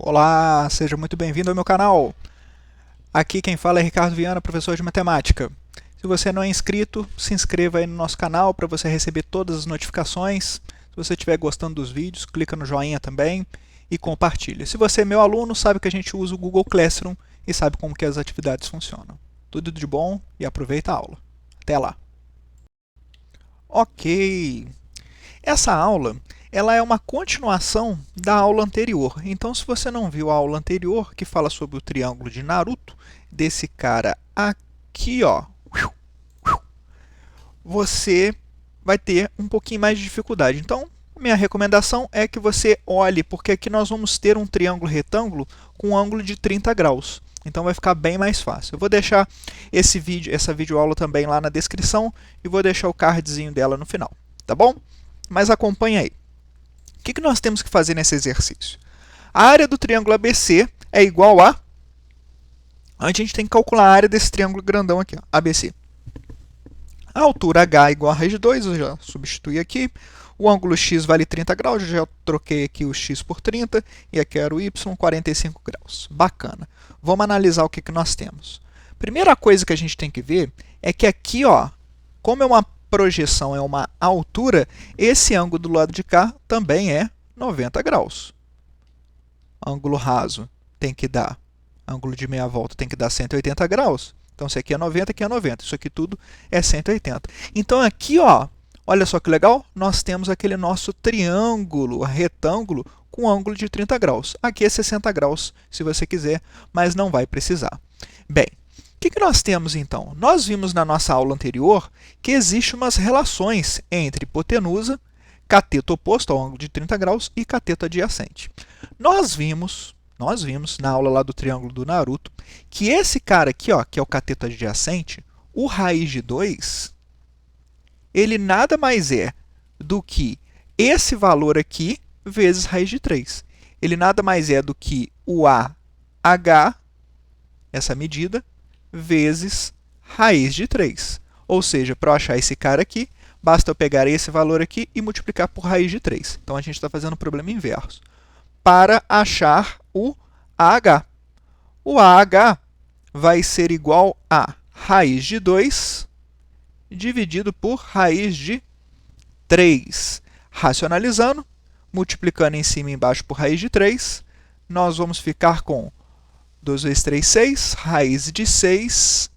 Olá, seja muito bem-vindo ao meu canal. Aqui quem fala é Ricardo Viana, professor de matemática. Se você não é inscrito, se inscreva aí no nosso canal para você receber todas as notificações. Se você estiver gostando dos vídeos, clica no joinha também e compartilha. Se você é meu aluno, sabe que a gente usa o Google Classroom e sabe como que as atividades funcionam. Tudo de bom e aproveita a aula. Até lá. Ok. Essa aula ela é uma continuação da aula anterior. Então, se você não viu a aula anterior, que fala sobre o triângulo de Naruto, desse cara aqui, ó, você vai ter um pouquinho mais de dificuldade. Então, minha recomendação é que você olhe, porque aqui nós vamos ter um triângulo retângulo com um ângulo de 30 graus. Então, vai ficar bem mais fácil. Eu vou deixar essa videoaula também lá na descrição e vou deixar o cardzinho dela no final, tá bom? Mas acompanha aí. O que nós temos que fazer nesse exercício? A área do triângulo ABC é igual a... Antes a gente tem que calcular a área desse triângulo grandão aqui, ó, ABC. A altura H é igual a raiz de 2, eu já substituí aqui. O ângulo X vale 30 graus, eu já troquei aqui o X por 30. E aqui era o Y, 45 graus. Bacana. Vamos analisar o que nós temos. Primeira coisa que a gente tem que ver é que aqui, ó, como é uma projeção, é uma altura, esse ângulo do lado de cá também é 90 graus. Ângulo raso tem que dar, ângulo de meia volta tem que dar 180 graus. Então, se aqui é 90, aqui é 90. Isso aqui tudo é 180. Então, aqui, ó, olha só que legal, nós temos aquele nosso triângulo, retângulo, com ângulo de 30 graus. Aqui é 60 graus, se você quiser, mas não vai precisar. Bem, o que nós temos, então? Nós vimos na nossa aula anterior que existem umas relações entre hipotenusa, cateto oposto ao ângulo de 30 graus e cateto adjacente. Nós vimos na aula lá do triângulo do Naruto que esse cara aqui, ó, que é o cateto adjacente, o raiz de 2, ele nada mais é do que esse valor aqui vezes raiz de 3. Ele nada mais é do que o AH, essa medida, vezes raiz de 3. Ou seja, para eu achar esse cara aqui, basta eu pegar esse valor aqui e multiplicar por raiz de 3. Então, a gente está fazendo o problema inverso. Para achar o AH. O AH vai ser igual a raiz de 2 dividido por raiz de 3. Racionalizando, multiplicando em cima e embaixo por raiz de 3, nós vamos ficar com 2 vezes 3, 6, raiz de 6,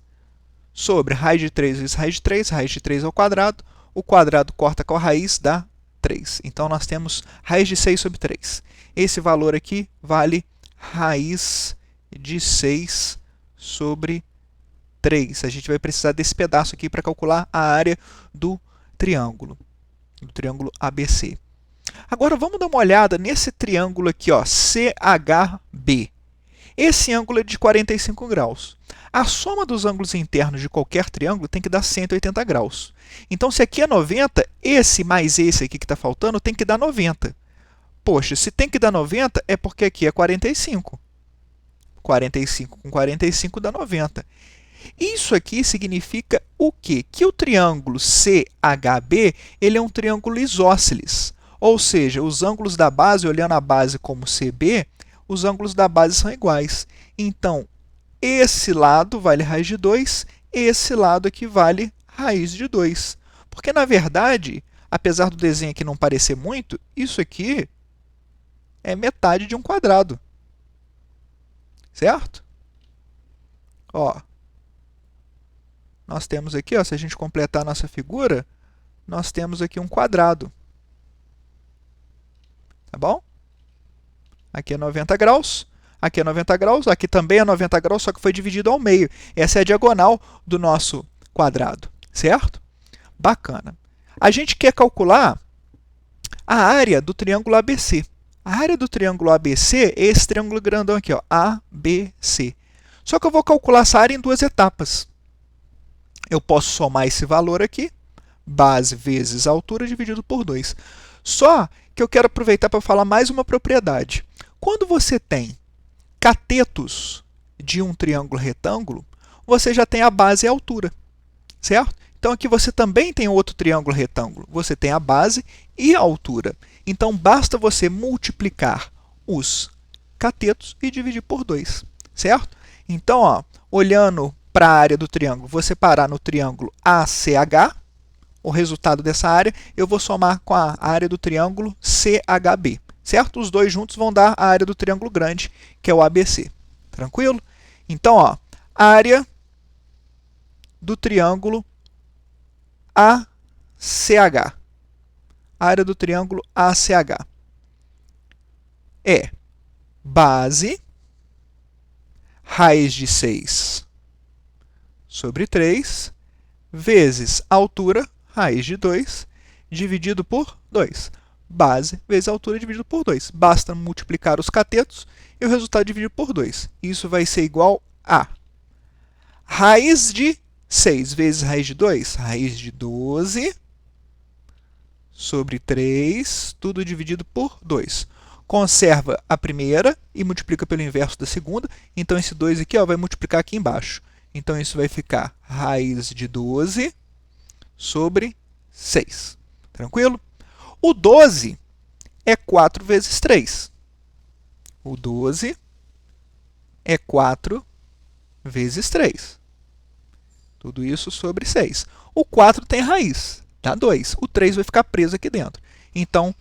sobre raiz de 3 vezes raiz de 3 ao quadrado, o quadrado corta com a raiz, dá 3. Então, nós temos raiz de 6 sobre 3. Esse valor aqui vale raiz de 6 sobre 3. A gente vai precisar desse pedaço aqui para calcular a área do triângulo ABC. Agora, vamos dar uma olhada nesse triângulo aqui, ó, CHB. Esse ângulo é de 45 graus. A soma dos ângulos internos de qualquer triângulo tem que dar 180 graus. Então, se aqui é 90, esse mais esse aqui que está faltando tem que dar 90. Poxa, se tem que dar 90, é porque aqui é 45. 45 com 45 dá 90. Isso aqui significa o quê? Que o triângulo CHB ele é um triângulo isósceles. Ou seja, os ângulos da base, olhando a base como CB, os ângulos da base são iguais. Então, esse lado vale raiz de 2, esse lado aqui vale raiz de 2. Porque, na verdade, apesar do desenho aqui não parecer muito, isso aqui é metade de um quadrado. Certo? Ó, nós temos aqui, ó, se a gente completar a nossa figura, nós temos aqui um quadrado. Tá bom? Aqui é 90 graus, aqui é 90 graus, aqui também é 90 graus, só que foi dividido ao meio. Essa é a diagonal do nosso quadrado, certo? Bacana. A gente quer calcular a área do triângulo ABC. A área do triângulo ABC é esse triângulo grandão aqui, ó, ABC. Só que eu vou calcular essa área em duas etapas. Eu posso somar esse valor aqui, base vezes altura, dividido por 2. Só que eu quero aproveitar para falar mais uma propriedade. Quando você tem catetos de um triângulo retângulo, você já tem a base e a altura, certo? Então, aqui você também tem outro triângulo retângulo. Você tem a base e a altura. Então, basta você multiplicar os catetos e dividir por 2, certo? Então, ó, olhando para a área do triângulo, vou separar no triângulo ACH, o resultado dessa área, eu vou somar com a área do triângulo CHB, certo? Os dois juntos vão dar a área do triângulo grande, que é o ABC. Tranquilo? Então, ó, área do triângulo ACH. Área do triângulo ACH é base, raiz de 6 sobre 3, vezes altura, raiz de 2, dividido por 2. Base vezes altura dividido por 2. Basta multiplicar os catetos e o resultado dividido por 2. Isso vai ser igual a raiz de 6 vezes raiz de 2, raiz de 12 sobre 3, tudo dividido por 2. Conserva a primeira e multiplica pelo inverso da segunda. Então, esse 2 aqui, ó, vai multiplicar aqui embaixo. Então, isso vai ficar raiz de 12 sobre 6. Tranquilo? O 12 é 4 vezes 3. O 12 é 4 vezes 3. Tudo isso sobre 6. O 4 tem raiz, dá 2. O 3 vai ficar preso aqui dentro. Então,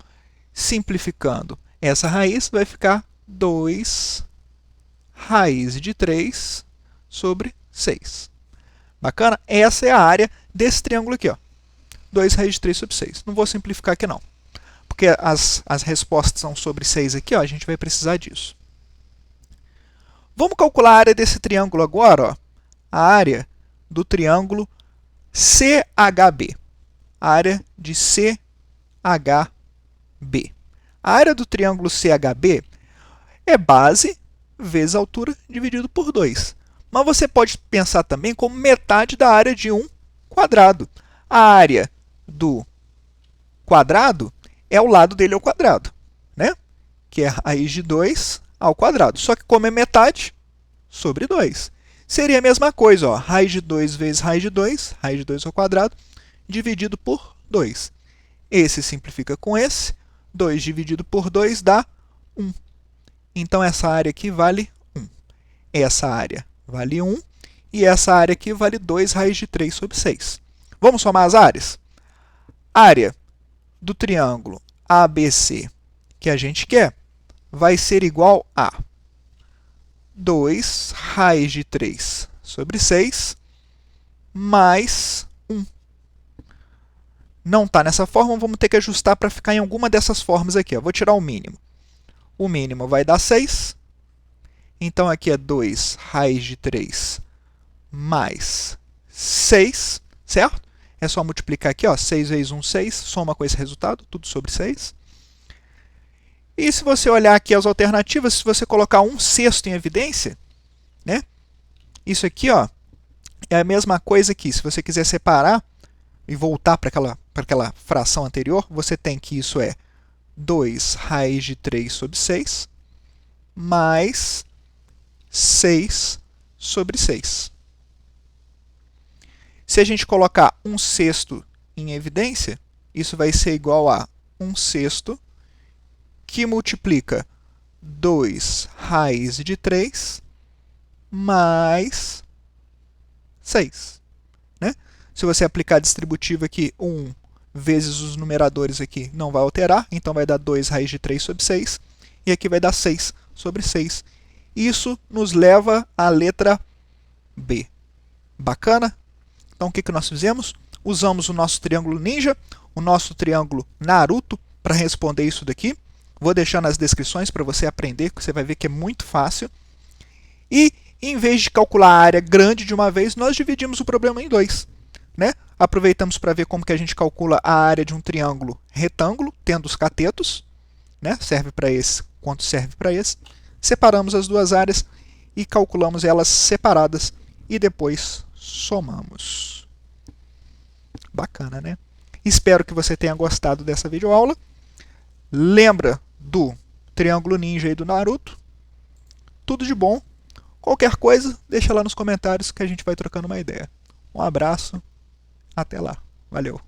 simplificando essa raiz, vai ficar 2 raiz de 3 sobre 6. Bacana? Essa é a área desse triângulo aqui, ó. 2 raiz de 3 sobre 6. Não vou simplificar aqui, não. Porque as respostas são sobre 6 aqui, ó, a gente vai precisar disso. Vamos calcular a área desse triângulo agora, ó. A área do triângulo CHB. A área de CHB. A área do triângulo CHB é base vezes altura dividido por 2. Mas você pode pensar também como metade da área de um quadrado. A área do quadrado é o lado dele ao quadrado, né? Que é raiz de 2 ao quadrado. Só que como é metade, sobre 2. Seria a mesma coisa, ó, raiz de 2 vezes raiz de 2 ao quadrado, dividido por 2. Esse simplifica com esse. 2 dividido por 2 dá 1. Então, essa área aqui vale 1. Essa área vale 1. E essa área aqui vale 2 raiz de 3 sobre 6. Vamos somar as áreas? Área do triângulo ABC que a gente quer vai ser igual a 2 raiz de 3 sobre 6 mais 1. Não está nessa forma, vamos ter que ajustar para ficar em alguma dessas formas aqui. Ó. Vou tirar o mínimo. O mínimo vai dar 6. Então, aqui é 2 raiz de 3 mais 6, certo? É só multiplicar aqui, ó, 6 vezes 1, 6, soma com esse resultado, tudo sobre 6. E se você olhar aqui as alternativas, se você colocar 1/6 em evidência, né? Isso aqui, ó, é a mesma coisa aqui. Se você quiser separar e voltar para aquela fração anterior, você tem que isso é 2 raiz de 3 sobre 6 mais 6 sobre 6. Se a gente colocar 1/6 em evidência, isso vai ser igual a 1/6 que multiplica 2 raiz de 3 mais 6. Né? Se você aplicar a distributiva aqui, 1 vezes os numeradores aqui não vai alterar, então vai dar 2 raiz de 3 sobre 6, e aqui vai dar 6 sobre 6. Isso nos leva à letra B. Bacana? Então, o que nós fizemos? Usamos o nosso triângulo ninja, o nosso triângulo Naruto, para responder isso daqui. Vou deixar nas descrições para você aprender, que você vai ver que é muito fácil. E, em vez de calcular a área grande de uma vez, nós dividimos o problema em 2. Né? Aproveitamos para ver como que a gente calcula a área de um triângulo retângulo, tendo os catetos. Né? Serve para esse quanto serve para esse. Separamos as duas áreas e calculamos elas separadas e depois somamos. Bacana, né? Espero que você tenha gostado dessa videoaula. Lembra do triângulo ninja e do Naruto? Tudo de bom. Qualquer coisa, deixa lá nos comentários que a gente vai trocando uma ideia. Um abraço, até lá. Valeu!